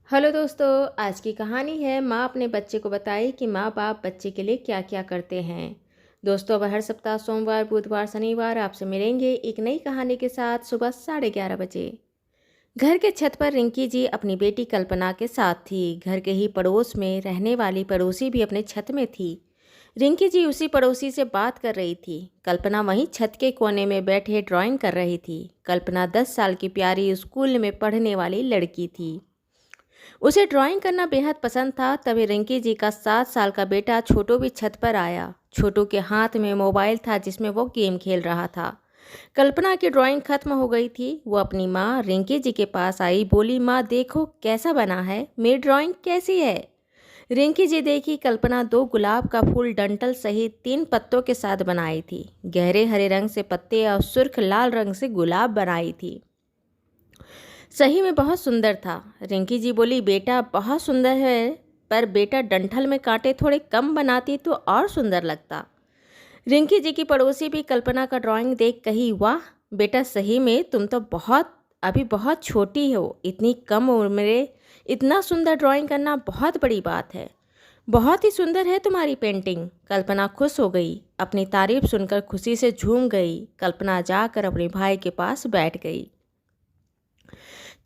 Hello दोस्तों। आज की कहानी है माँ अपने बच्चे को बताई कि माँ बाप बच्चे के लिए क्या क्या करते हैं। दोस्तों, अब हर सप्ताह सोमवार बुधवार शनिवार आपसे मिलेंगे एक नई कहानी के साथ सुबह 11:30 बजे। घर के छत पर रिंकी जी अपनी बेटी कल्पना के साथ थी। घर के ही पड़ोस में रहने वाली पड़ोसी भी अपने छत में थी। रिंकी जी उसी पड़ोसी से बात कर रही थी। कल्पना वहीं छत के कोने में बैठे ड्राइंग कर रही थी। कल्पना 10 साल की प्यारी स्कूल में पढ़ने वाली लड़की थी। उसे ड्राइंग करना बेहद पसंद था। तभी रिंकी जी का 7 साल का बेटा छोटू भी छत पर आया। छोटू के हाथ में मोबाइल था जिसमें वो गेम खेल रहा था। कल्पना की ड्राइंग खत्म हो गई थी। वो अपनी माँ रिंकी जी के पास आई, बोली, माँ देखो कैसा बना है, मेरी ड्राइंग कैसी है। रिंकी जी देखी, कल्पना 2 गुलाब का फूल डंठल सहित 3 पत्तों के साथ बनाई थी। गहरे हरे रंग से पत्ते और सुर्ख लाल रंग से गुलाब बनाई थी। सही में बहुत सुंदर था। रिंकी जी बोली, बेटा बहुत सुंदर है, पर बेटा डंठल में कांटे थोड़े कम बनाती तो और सुंदर लगता। रिंकी जी की पड़ोसी भी कल्पना का ड्राइंग देख कही, वाह बेटा, सही में तुम तो अभी बहुत छोटी हो। इतनी कम उम्र में इतना सुंदर ड्राइंग करना बहुत बड़ी बात है। बहुत ही सुंदर है तुम्हारी पेंटिंग। कल्पना खुश हो गई। अपनी तारीफ सुनकर खुशी से झूम गई। कल्पना जाकर अपने भाई के पास बैठ गई।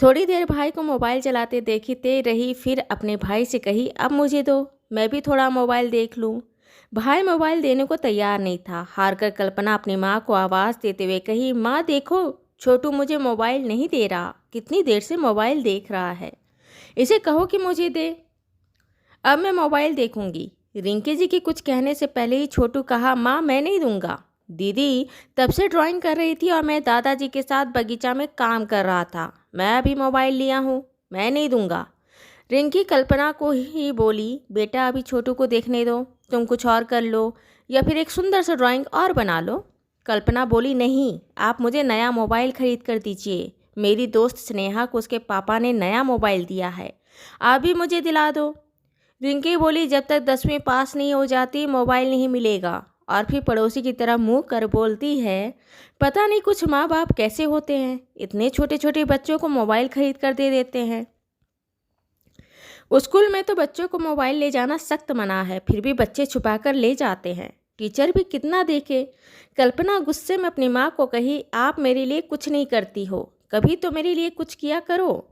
थोड़ी देर भाई को मोबाइल चलाते देखते रही, फिर अपने भाई से कही, अब मुझे दो, मैं भी थोड़ा मोबाइल देख लूं। भाई मोबाइल देने को तैयार नहीं था। हारकर कल्पना अपनी माँ को आवाज़ देते हुए कही, माँ देखो, छोटू मुझे मोबाइल नहीं दे रहा, कितनी देर से मोबाइल देख रहा है, इसे कहो कि मुझे दे, अब मैं मोबाइल देखूंगी। रिंकी जी के कुछ कहने से पहले ही छोटू कहा, माँ मैं नहीं दूंगा। दीदी तब से ड्राइंग कर रही थी और मैं दादाजी के साथ बगीचा में काम कर रहा था। मैं अभी मोबाइल लिया हूँ, मैं नहीं दूंगा। रिंकी कल्पना को ही बोली, बेटा अभी छोटू को देखने दो, तुम कुछ और कर लो या फिर एक सुंदर सा ड्राइंग और बना लो। कल्पना बोली, नहीं, आप मुझे नया मोबाइल खरीद कर दीजिए। मेरी दोस्त स्नेहा को उसके पापा ने नया मोबाइल दिया है, आप भी मुझे दिला दो। रिंकी बोली, जब तक 10वीं पास नहीं हो जाती मोबाइल नहीं मिलेगा। और फिर पड़ोसी की तरह मुंह कर बोलती है, पता नहीं कुछ माँ बाप कैसे होते हैं, इतने छोटे छोटे बच्चों को मोबाइल खरीद कर दे देते हैं। स्कूल में तो बच्चों को मोबाइल ले जाना सख्त मना है, फिर भी बच्चे छुपा कर ले जाते हैं, टीचर भी कितना देखे। कल्पना गुस्से में अपनी माँ को कही, आप मेरे लिए कुछ नहीं करती हो, कभी तो मेरे लिए कुछ किया करो।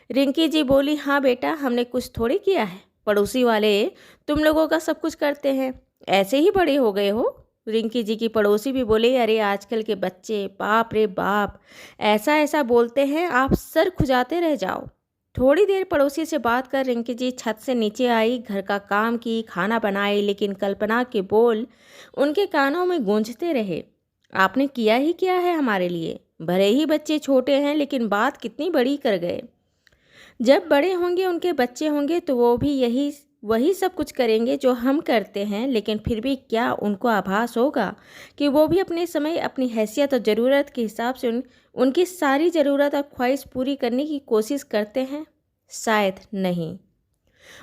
रिंकी जी बोली, हाँ बेटा, हमने कुछ थोड़ी किया है, पड़ोसी वाले तुम लोगों का सब कुछ करते हैं, ऐसे ही बड़े हो गए हो। रिंकी जी की पड़ोसी भी बोले, अरे आजकल के बच्चे, बाप रे बाप, ऐसा ऐसा बोलते हैं, आप सर खुजाते रह जाओ। थोड़ी देर पड़ोसी से बात कर रिंकी जी छत से नीचे आई, घर का काम की, खाना बनाई, लेकिन कल्पना के बोल उनके कानों में गूंजते रहे। आपने किया ही क्या है हमारे लिए, भले ही बच्चे छोटे हैं लेकिन बात कितनी बड़ी कर गए। जब बड़े होंगे, उनके बच्चे होंगे, तो वो भी वही सब कुछ करेंगे जो हम करते हैं, लेकिन फिर भी क्या उनको आभास होगा कि वो भी अपने समय अपनी हैसियत और ज़रूरत के हिसाब से उनकी सारी ज़रूरत और ख्वाहिश पूरी करने की कोशिश करते हैं? शायद नहीं।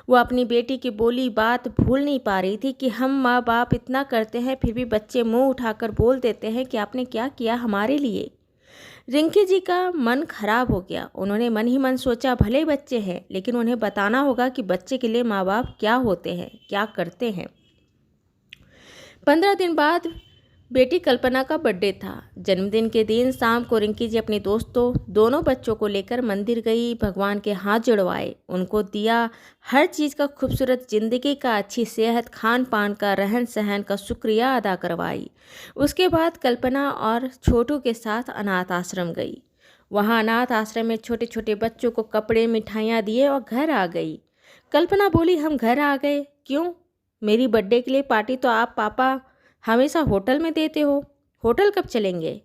वो अपनी बेटी की बोली बात भूल नहीं पा रही थी कि हम माँ बाप इतना करते हैं, फिर भी बच्चे मुंह उठाकर बोल देते हैं कि आपने क्या किया हमारे लिए। रिंकी जी का मन खराब हो गया। उन्होंने मन ही मन सोचा, भले बच्चे हैं लेकिन उन्हें बताना होगा कि बच्चे के लिए माँ बाप क्या होते हैं, क्या करते हैं। 15 दिन बाद बेटी कल्पना का बर्थडे था। जन्मदिन के दिन शाम को रिंकी जी अपने दोस्तों दोनों बच्चों को लेकर मंदिर गई, भगवान के हाथ जुड़वाए, उनको दिया हर चीज़ का, खूबसूरत ज़िंदगी का, अच्छी सेहत, खान पान का, रहन सहन का शुक्रिया अदा करवाई। उसके बाद कल्पना और छोटू के साथ अनाथ आश्रम गई। वहाँ अनाथ आश्रम में छोटे छोटे बच्चों को कपड़े, मिठाइयाँ दिए और घर आ गई। कल्पना बोली, हम घर आ गए, क्यों? मेरी बर्थडे के लिए पार्टी तो आप पापा हमेशा होटल में देते हो, होटल कब चलेंगे?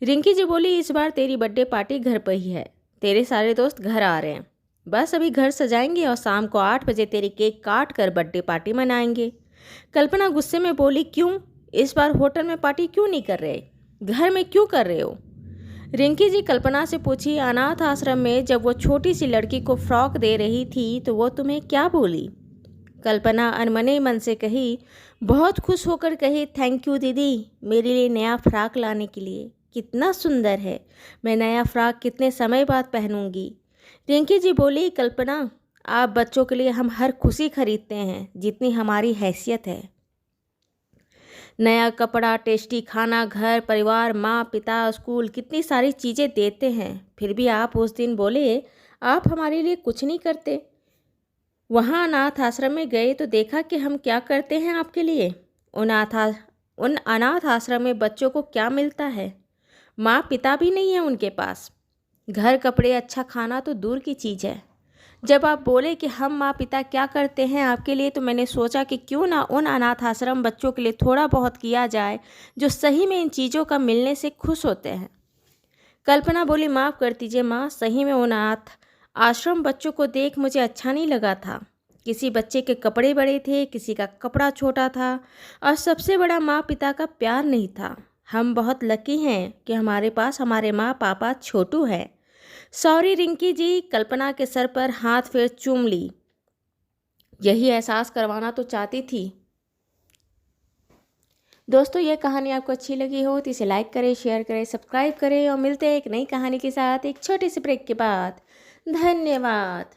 रिंकी जी बोली, इस बार तेरी बर्थडे पार्टी घर पर ही है, तेरे सारे दोस्त घर आ रहे हैं, बस अभी घर सजाएंगे और शाम को 8 बजे तेरी केक काट कर बर्थडे पार्टी मनाएंगे। कल्पना गुस्से में बोली, क्यों? इस बार होटल में पार्टी क्यों नहीं कर रहे, घर में क्यों कर रहे हो? रिंकी जी कल्पना से पूछी, अनाथ आश्रम में जब वो छोटी सी लड़की को फ्रॉक दे रही थी तो वो तुम्हें क्या बोली? कल्पना अनमने मन से कही, बहुत खुश होकर कही, थैंक यू दीदी, मेरे लिए नया फ्रॉक लाने के लिए, कितना सुंदर है, मैं नया फ्रॉक कितने समय बाद पहनूंगी। रिंकी जी बोली, कल्पना आप बच्चों के लिए हम हर खुशी खरीदते हैं जितनी हमारी हैसियत है। नया कपड़ा, टेस्टी खाना, घर परिवार, माँ पिता, स्कूल, कितनी सारी चीज़ें देते हैं। फिर भी आप उस दिन बोले आप हमारे लिए कुछ नहीं करते। वहाँ अनाथ आश्रम में गए तो देखा कि हम क्या करते हैं आपके लिए। उन अनाथ आश्रम में बच्चों को क्या मिलता है? माँ पिता भी नहीं है उनके पास। घर, कपड़े, अच्छा खाना तो दूर की चीज़ है। जब आप बोले कि हम माँ पिता क्या करते हैं आपके लिए, तो मैंने सोचा कि क्यों ना उन अनाथ आश्रम बच्चों के लिए थोड़ा बहुत किया जाए जो सही में इन चीज़ों का मिलने से खुश होते हैं। कल्पना बोली, माफ़ कर दीजिए माँ, सही में उन अनाथ आश्रम बच्चों को देख मुझे अच्छा नहीं लगा था। किसी बच्चे के कपड़े बड़े थे, किसी का कपड़ा छोटा था, और सबसे बड़ा माँ पिता का प्यार नहीं था। हम बहुत लकी हैं कि हमारे पास हमारे माँ पापा छोटू है। सॉरी रिंकी जी, कल्पना के सर पर हाथ फेर चूम ली। यही एहसास करवाना तो चाहती थी। दोस्तों, ये कहानी आपको अच्छी लगी हो तो इसे लाइक करें, शेयर करें, सब्सक्राइब करें, और मिलते हैं एक नई कहानी के साथ एक छोटे से ब्रेक के बाद। धन्यवाद।